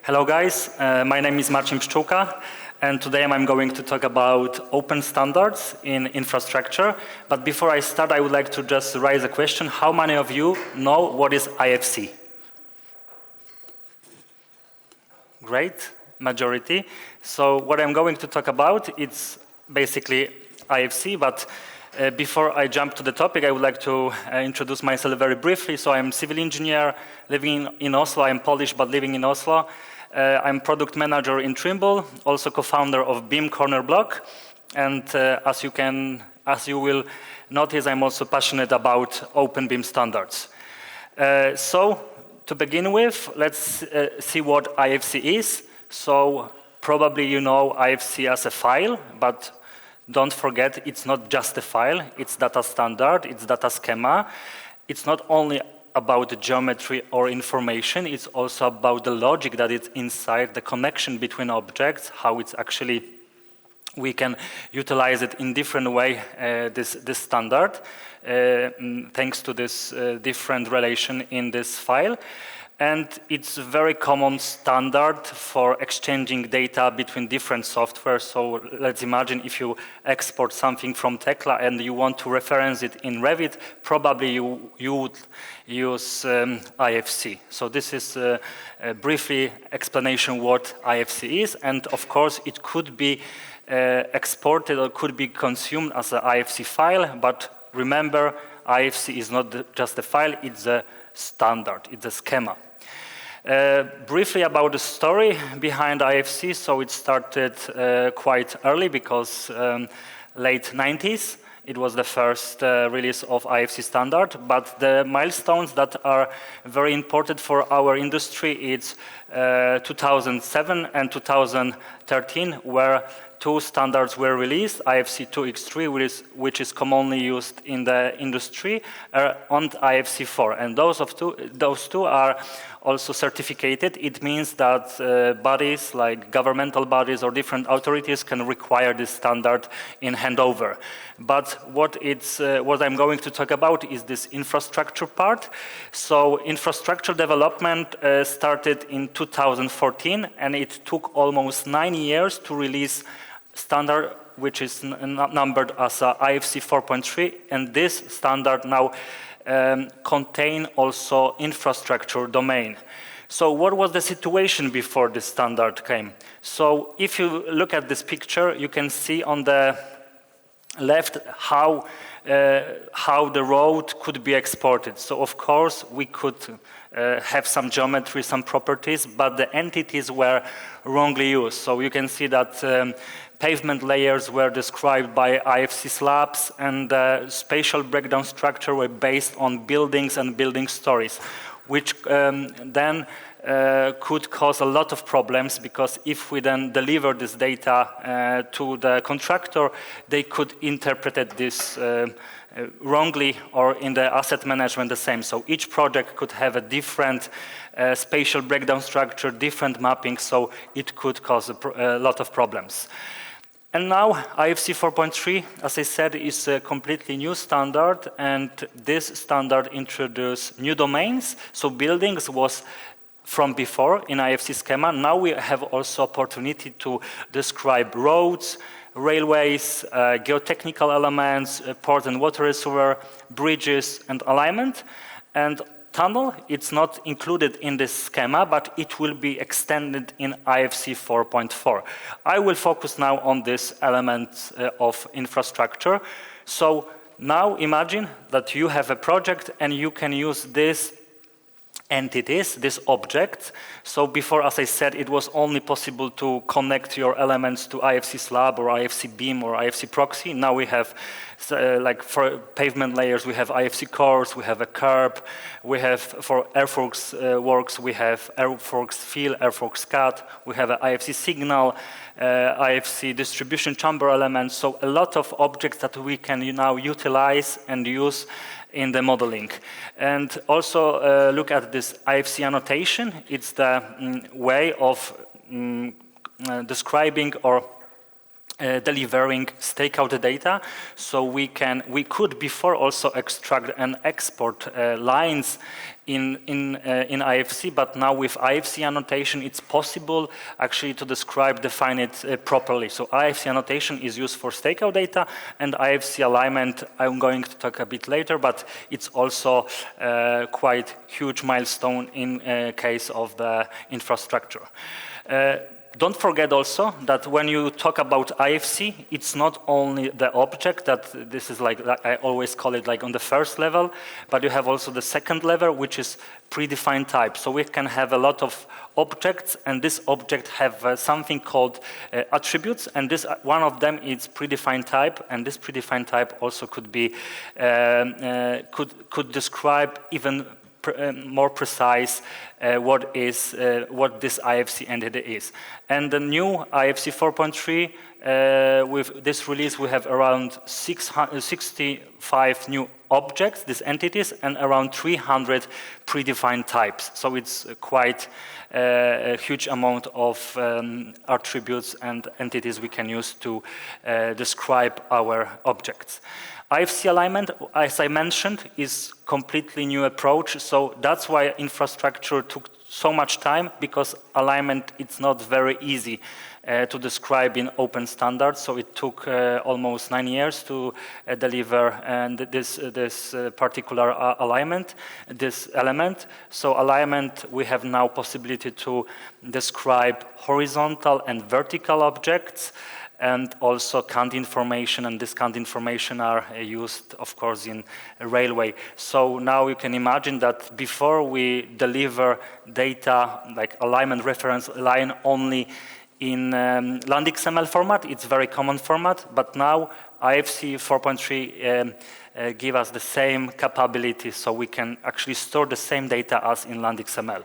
Hello guys, my name is Marcin Pszczolka, and today I'm going to talk about open standards in infrastructure. But before I start, I would like to just raise a question. How many of you know what is IFC? Great, majority. So what I'm going to talk about, it's basically IFC, but before I jump to the topic, I would like to introduce myself very briefly. So I'm a civil engineer living in Oslo. I'm Polish, but living in Oslo. I'm product manager in Trimble, also co-founder of BIMCorner blog. And as you will notice, I'm also passionate about OpenBIM standards. So to begin with, let's see what IFC is. So probably you know IFC as a file, but don't forget, it's not just a file, it's data standard, it's data schema. It's not only about the geometry or information, it's also about the logic that is inside, the connection between objects, how it's actually, we can utilize it in different way, this standard, thanks to this different relation in this file. And it's a very common standard for exchanging data between different software. So let's imagine if you export something from Tekla and you want to reference it in Revit, probably you would use IFC. So this is a briefly explanation what IFC is. And of course, it could be exported or could be consumed as an IFC file. But remember, IFC is not just a file, it's a standard, it's a schema. Briefly about the story behind IFC, so it started quite early because late 90s, it was the first release of IFC standard, but the milestones that are very important for our industry, it's 2007 and 2013, where two standards were released, IFC 2x3, which is commonly used in the industry, and IFC 4. And those two are also certificated. It means that bodies like governmental bodies or different authorities can require this standard in handover. But what I'm going to talk about is this infrastructure part. So infrastructure development started in 2014, and it took almost 9 years to release standard which is numbered as IFC 4.3, and this standard now contain also infrastructure domain. So what was the situation before this standard came? So if you look at this picture, you can see on the left how the road could be exported. So of course we could have some geometry, some properties, but the entities were wrongly used. So you can see that pavement layers were described by IFC slabs, and the spatial breakdown structure were based on buildings and building stories, which then could cause a lot of problems, because if we then deliver this data to the contractor, they could interpret this wrongly, or in the asset management the same. So each project could have a different spatial breakdown structure, different mapping, so it could cause a lot of problems. And now IFC 4.3, as I said, is a completely new standard, and this standard introduced new domains. So buildings was from before in IFC schema. Now we have also opportunity to describe roads, railways, geotechnical elements, port and water reservoir, bridges, and alignment. And tunnel, it's not included in this schema, but it will be extended in IFC 4.4. I will focus now on this element of infrastructure. So now imagine that you have a project and you can use this entities, this object. So before, as I said, it was only possible to connect your elements to IFC slab or IFC beam or IFC proxy. Now we have, like for pavement layers, we have IFC cores, we have a curb, we have for earthworks works, we have earthworks fill, earthworks cut, we have an IFC signal, IFC distribution chamber elements. So a lot of objects that we can now utilize and use in the modeling. And also look at this IFC annotation. It's the way of describing or delivering stakeout data. So we could before also extract and export lines in IFC, but now with IFC annotation, it's possible actually to define it properly. So IFC annotation is used for stakeout data, and IFC alignment I'm going to talk a bit later, but it's also quite huge milestone in case of the infrastructure. Don't forget also that when you talk about IFC, it's not only the object, that this is like, I always call it like on the first level, but you have also the second level, which is predefined type. So we can have a lot of objects, and this object have something called attributes, and this one of them is predefined type, and this predefined type also could be could describe even more precise what this IFC entity is. And the new IFC 4.3, with this release, we have around 65 new objects, these entities, and around 300 predefined types. So it's quite a huge amount of attributes and entities we can use to describe our objects. IFC alignment, as I mentioned, is completely new approach. So that's why infrastructure took so much time, because alignment, it's not very easy to describe in open standards. So it took almost 9 years to deliver this particular alignment, this element. So alignment, we have now possibility to describe horizontal and vertical objects, and also count information, and this count information are used, of course, in a railway. So now you can imagine that before we deliver data like alignment reference line only in LandXML format, it's very common format, but now IFC 4.3 give us the same capability, so we can actually store the same data as in LandXML.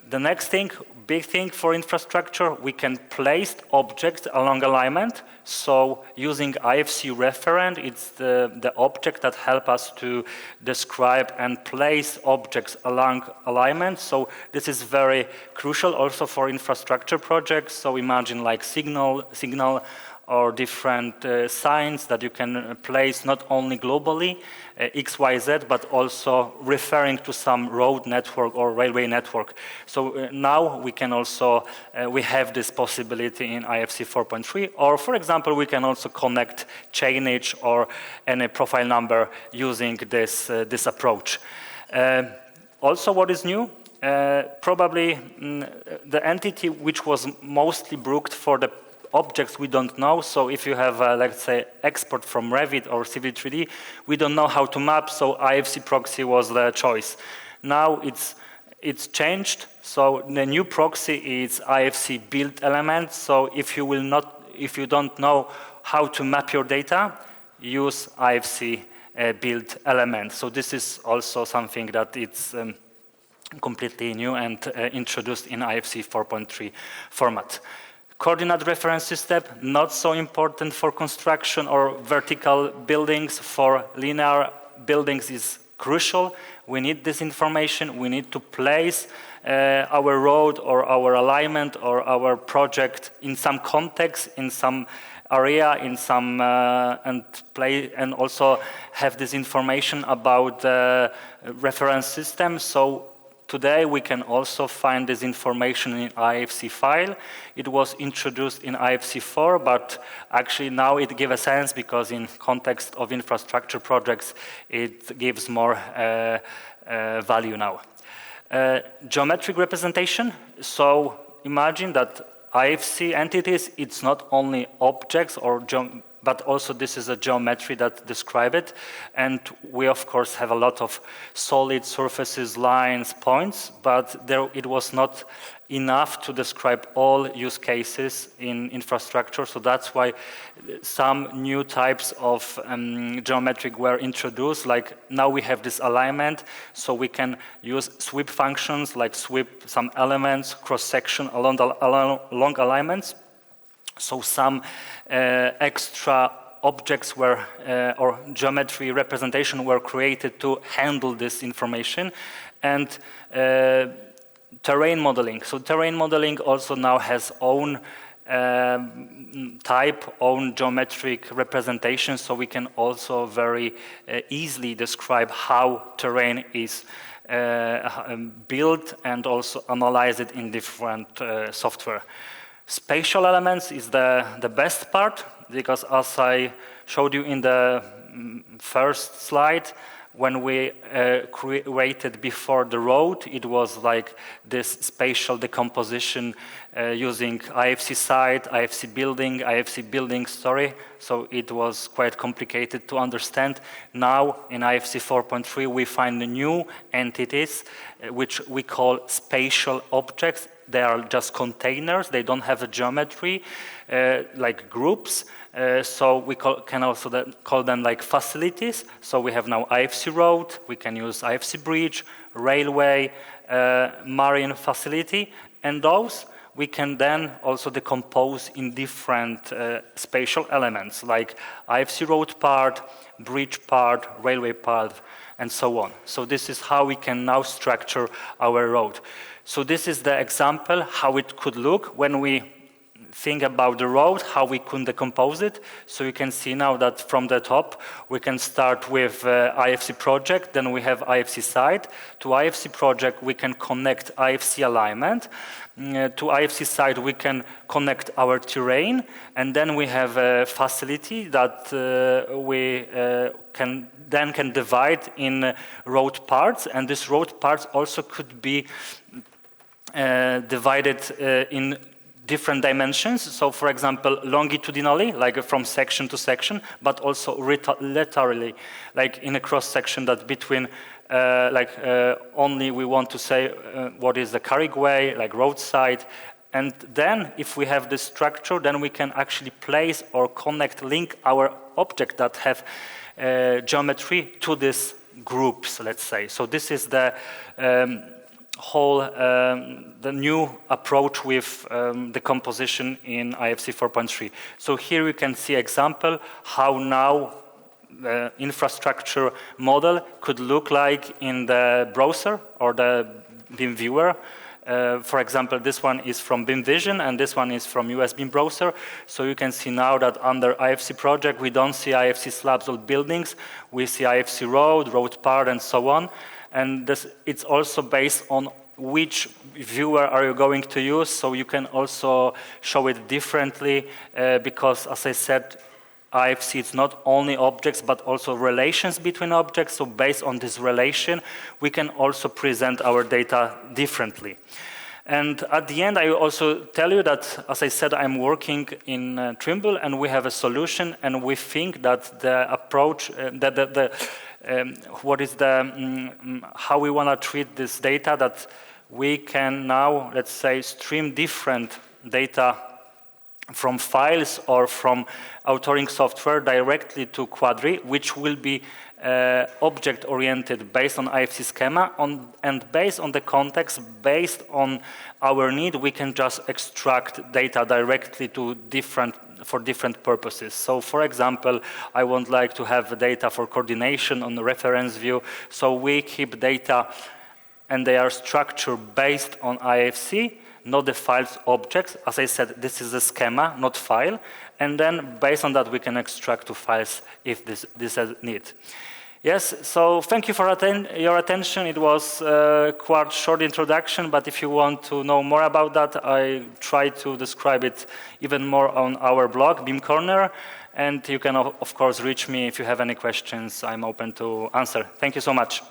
The next thing, big thing for infrastructure, we can place objects along alignment. So using IFC referent, it's the object that help us to describe and place objects along alignment. So this is very crucial also for infrastructure projects. So imagine like signal or different signs that you can place not only globally, X, Y, Z, but also referring to some road network or railway network. So now we can also, we have this possibility in IFC 4.3, or for example, we can also connect chainage or any profile number using this approach. Also, what is new? Probably the entity which was mostly booked for the objects we don't know. So if you have, let's say, export from Revit or Civil 3D, we don't know how to map, so IFC proxy was the choice. Now it's changed, so the new proxy is IFC build element. So if you don't know how to map your data, use IFC build element. So this is also something that it's completely new and introduced in IFC 4.3 format. Coordinate reference system, not so important for construction or vertical buildings. For linear buildings is crucial. We need this information. We need to place our road or our alignment or our project in some context, in some area, in some and also have this information about the reference system. So today we can also find this information in IFC file. It was introduced in IFC 4, but actually now it gives a sense because in context of infrastructure projects, it gives more value now. Geometric representation. So imagine that IFC entities, it's not only objects or but also this is a geometry that describe it. And we, of course, have a lot of solid surfaces, lines, points, but it was not enough to describe all use cases in infrastructure. So that's why some new types of geometric were introduced. Like now we have this alignment, so we can use sweep functions, like sweep some elements, cross-section along alignments. So some extra objects were, or geometry representation were created to handle this information. And terrain modeling. So terrain modeling also now has own type own geometric representation, so we can also very easily describe how terrain is built and also analyze it in different software. Spatial elements is the best part, because as I showed you in the first slide, when we created before the road, it was like this spatial decomposition using IFC site, IFC building story. So it was quite complicated to understand. Now in IFC 4.3 we find new entities which we call spatial objects. They are just containers, they don't have a geometry like groups. So we can also call them like facilities. So we have now IFC road, we can use IFC bridge, railway, marine facility, and those we can then also decompose in different spatial elements like IFC road part, bridge part, railway part, and so on. So this is how we can now structure our road. So this is the example how it could look when we think about the road, how we could decompose it. So you can see now that from the top, we can start with IFC project, then we have IFC site. To IFC project, we can connect IFC alignment. To IFC site, we can connect our terrain, and then we have a facility that we can divide in road parts, and this road parts also could be divided in different dimensions. So for example, longitudinally, like from section to section, but also laterally, like in a cross section that between only we want to say what is the carriageway, like roadside. And then if we have this structure, then we can actually place or link our object that have geometry to these groups, let's say. So this is the the new approach with the composition in IFC 4.3. So here you can see example how now the infrastructure model could look like in the browser or the BIM viewer. For example, this one is from BIM Vision and this one is from US BIM browser. So you can see now that under IFC project we don't see IFC slabs or buildings, we see IFC road part and so on. And it's also based on which viewer are you going to use, so you can also show it differently because, as I said, IFC is not only objects but also relations between objects, so based on this relation we can also present our data differently. And at the end I will also tell you that, as I said, I'm working in Trimble and we have a solution, and we think that the approach, how we want to treat this data, that we can now, let's say, stream different data from files or from authoring software directly to Quadri, which will be object-oriented based on IFC schema, and based on the context, based on our need, we can just extract data directly to for different purposes. So for example, I would like to have data for coordination on the reference view, so we keep data and they are structured based on IFC, not the files objects. As I said, this is a schema, not file, and then based on that we can extract to files if this is need. Yes, so thank you for your attention. It was quite short introduction, but if you want to know more about that, I try to describe it even more on our blog, BIMCorner, and you can of course reach me if you have any questions. I'm open to answer. Thank you so much.